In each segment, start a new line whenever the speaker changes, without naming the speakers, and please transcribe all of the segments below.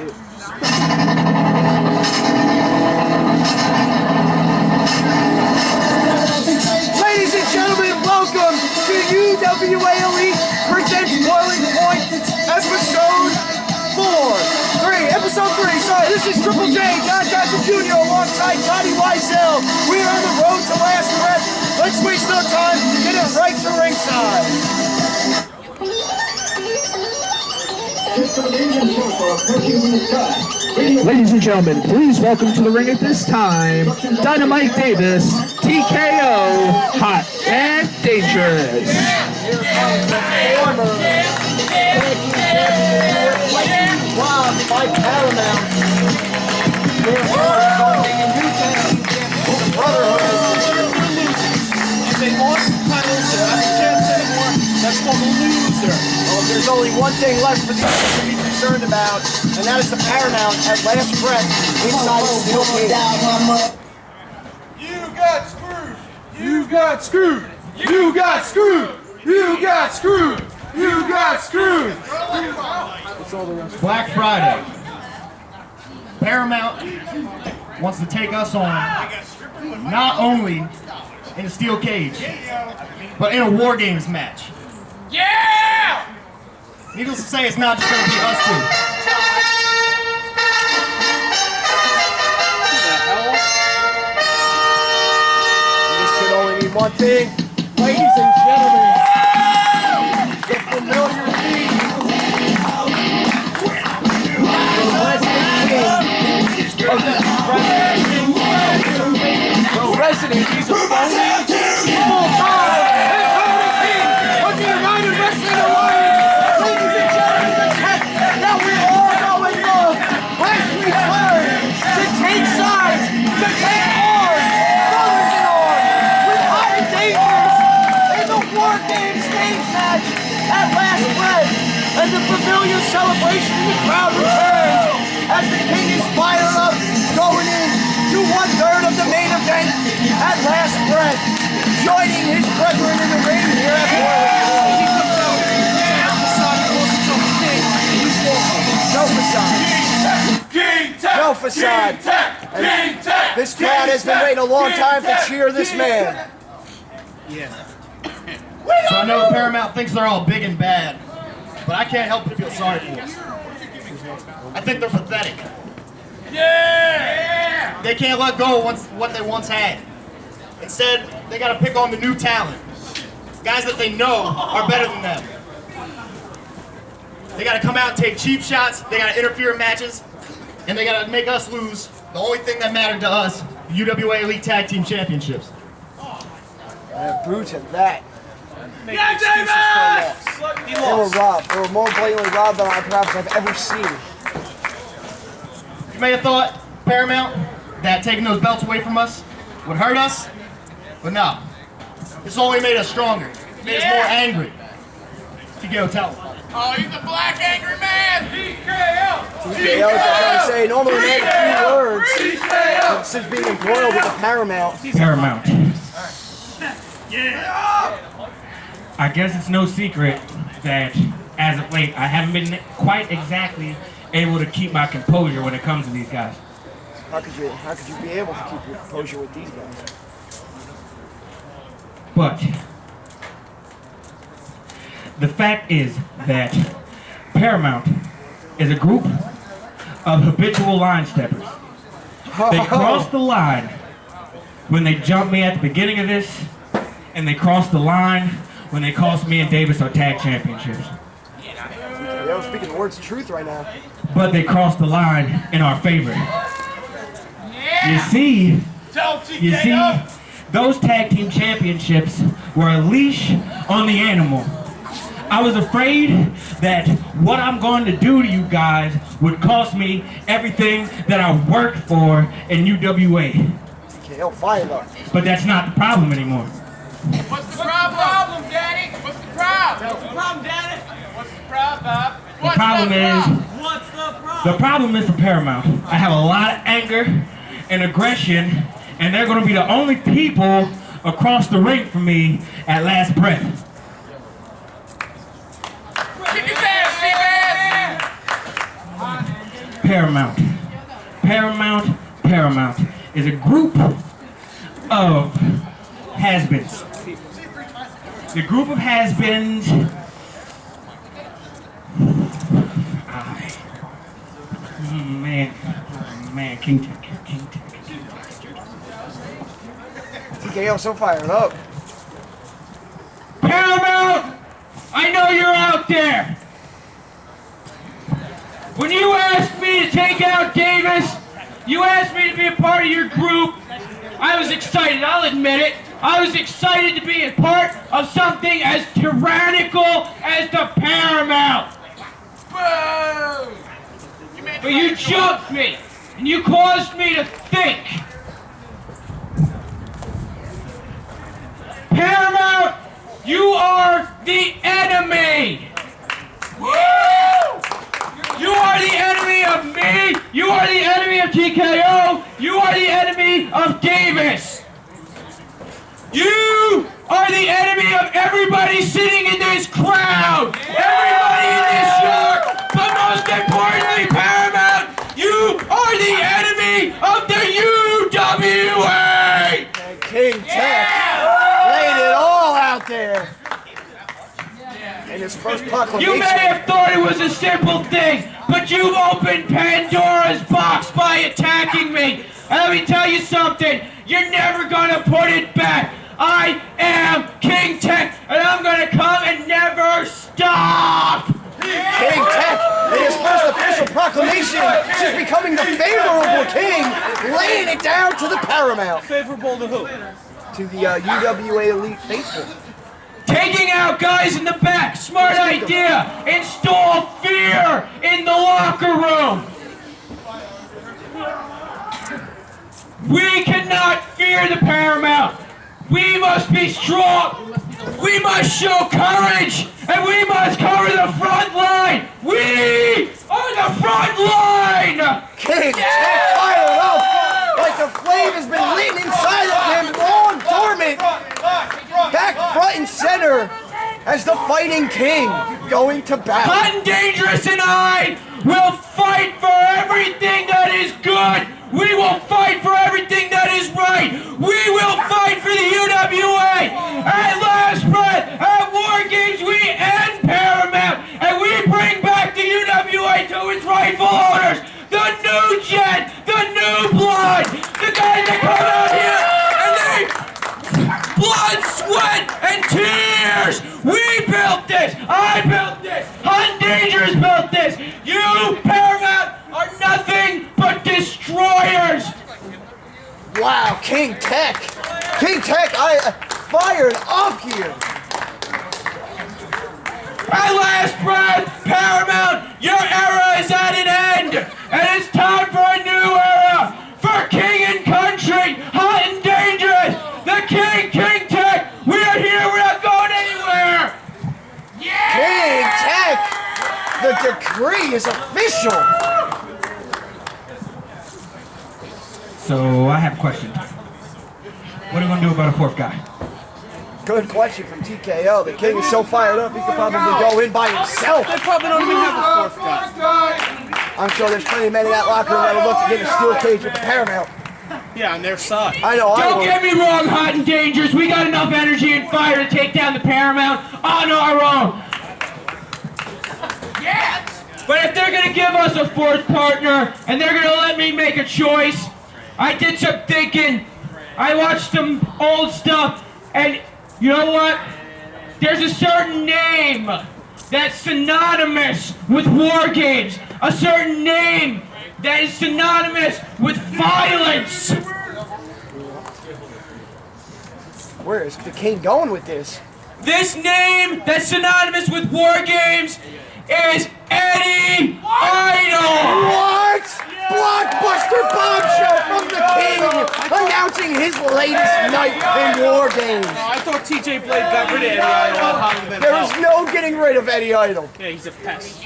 too. Ladies and gentlemen, welcome to UWAe Elite presents Boiling Point, episode 3. Sorry, this is Triple J, John Johnson Jr. alongside Johnny Weisel. We are on the road to last breath. Let's waste no time, get it right to ringside.
Ladies and gentlemen, please welcome to the ring at this time, Dynamite Davis, TKO, Hot and Dangerous.
Robbed by Paramount. They're calling a new tag team champion, the Brotherhood. And they lost the titles, they're not the champs anymore. That's called a loser. Well, there's only one thing left for these guys to be concerned about, and that is the Paramount at last breath inside the steel cage.
You got screwed! You got screwed! You got screwed! You got screwed! You got screwed!
Black Friday. Paramount wants to take us on not only in a steel cage, but in a War Games match.
Yeah!
Needless to say, it's not just going to be us two.
This could only mean one thing. Ladies and gentlemen, the familiar theme. The resident, he's a phony, full-time, and king of the United Wrestling Alliance. Ladies and gentlemen, the tech that we all know and love has returned to take sides, to take arms, brothers in arms, with Hot and Dangerous in the War Games stage match at last breath. And the familiar celebration in the crowd returns as the king is fired up, going in to 1/3 of the main event at last breath, joining his brethren in the ring here at Boiling. No facade.
KingTek!
No facade.
KingTek!
This crowd has been waiting a long time to cheer this man.
So I know Paramount thinks they're all big and bad, but I can't help but feel sorry for us. I think they're pathetic.
Yeah!
They can't let go of what they once had. Instead, they got to pick on the new talent. Guys that they know are better than them. They got to come out and take cheap shots, they got to interfere in matches, and they got to make us lose the only thing that mattered to us, the UWA Elite Tag Team Championships.
Boo to that.
Yeah, Davis!
They were robbed. They were more blatantly robbed than I perhaps have ever seen.
You may have thought, Paramount, that taking those belts away from us would hurt us, but no. This only made us stronger. It made us more angry. TKO, tell them.
Oh, he's a black angry man! TKO!
TKO, as I trying to say, normally made a few words, but since being embroiled with the Paramount.
Paramount. I guess it's no secret that, as of late, I haven't been quite exactly able to keep my composure when it comes to these guys.
How could you be able to keep your composure with these guys?
But the fact is that Paramount is a group of habitual line steppers. They crossed the line when they jumped me at the beginning of this, and they crossed the line when they cost me and Davis our tag championships.
They're speaking the words of truth right now.
But they crossed the line in our favor. You see, those tag team championships were a leash on the animal. I was afraid that what I'm going to do to you guys would cost me everything that I worked for in UWA.
TKO fired up.
But that's not the problem anymore.
What's the problem, Daddy? What's the problem? What's the problem, Daddy? What's the problem, Bob?
The problem is for Paramount. I have a lot of anger and aggression, and they're going to be the only people across the ring from me at last breath.
Kick his ass,
Paramount. Paramount is a group of has-beens. The group of has-beens. Man, KingTek.
TKO so fired up.
Paramount, I know you're out there. When you asked me to take out Davis, you asked me to be a part of your group. I was excited, I'll admit it. I was excited to be a part of something as tyrannical as the Paramount. But you jumped me, and you caused me to think. Paramount, you are the enemy. You are the enemy of me. You are the enemy of TKO. You are the enemy of Davis. You are the enemy of everybody sitting in this crowd. Everybody in this yard. But most importantly, Paramount, you are the enemy of the UWAe.
And KingTek laid it all out there. In his first proclamation.
You may have thought it was a simple thing, but you've opened Pandora's box by attacking me. And let me tell you something, you're never gonna put it back. I am KingTek, and I'm gonna come and never stop.
KingTek, in his first official proclamation, just becoming the favorable king, laying it down to the Paramount.
Favorable to who?
To the UWA Elite Faithful.
Taking out guys in the back, smart idea. Install fear in the locker room. We cannot fear the Paramount. We must be strong. We must show courage, and we must cover the front line. We are the front line.
KingTek fired up like the flame has been lit inside of him, long dormant, back front and center as the fighting king going to battle.
Hot and Dangerous and I will fight for everything that is good. We will fight for everything that is right. We will fight for the UWA. At last breath, at War Games, we end Paramount, and we bring back the UWA to its rightful owners. The new gen, the new blood, the guys that come out here and they blood, sweat, and tears. We built this. I built this. Hot and Dangerous built this. You, Paramount, are nothing but destroyers.
Wow, KingTek. KingTek, I fired up here.
At last breath, Paramount, your era is at an end, and it's time for a new era for king and country. Hot and Dangerous, the king, KingTek. We are here. We're not going anywhere.
KingTek, the decree is official.
So I have a question. What are we gonna do about a fourth guy?
Good question from TKO. The king is so fired up he could probably go in by himself.
They probably don't even have a fourth guy.
I'm sure there's plenty of men in that locker room that'll look to get in a steel cage with the Paramount.
Yeah, on their side.
I know, I
Don't
will.
get me wrong, Hot and Dangerous. We got enough energy and fire to take down the Paramount on our own. But if they're gonna give us a fourth partner and they're gonna let me make a choice, I did some thinking. I watched some old stuff, and you know what? There's a certain name that's synonymous with war games. A certain name that is synonymous with violence.
Where is the king going with this?
This name that's synonymous with war games is Eddie Idol.
What? Blockbuster bombshell from the king announcing his latest night in War Games.
I thought TJ Blade got rid of Eddie Idol.
There is no getting rid of Eddie Idol.
Yeah, he's a pest.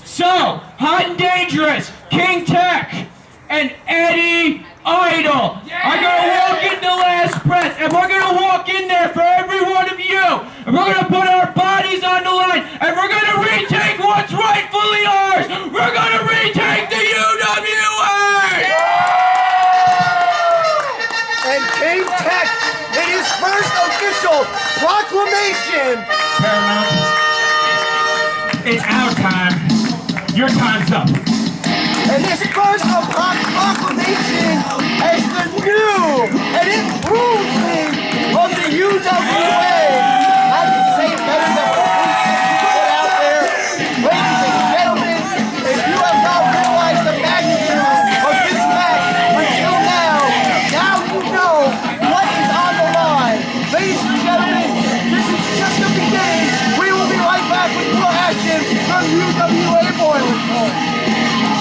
So, Hot and Dangerous, KingTek, and Eddie Idol are gonna walk into Last Breath, and we're gonna walk in there for every one of you. and we're gonna put our bodies on the line, and we're gonna retake what's rightfully ours. We're gonna retake the UWAe!
And KingTek made his first official proclamation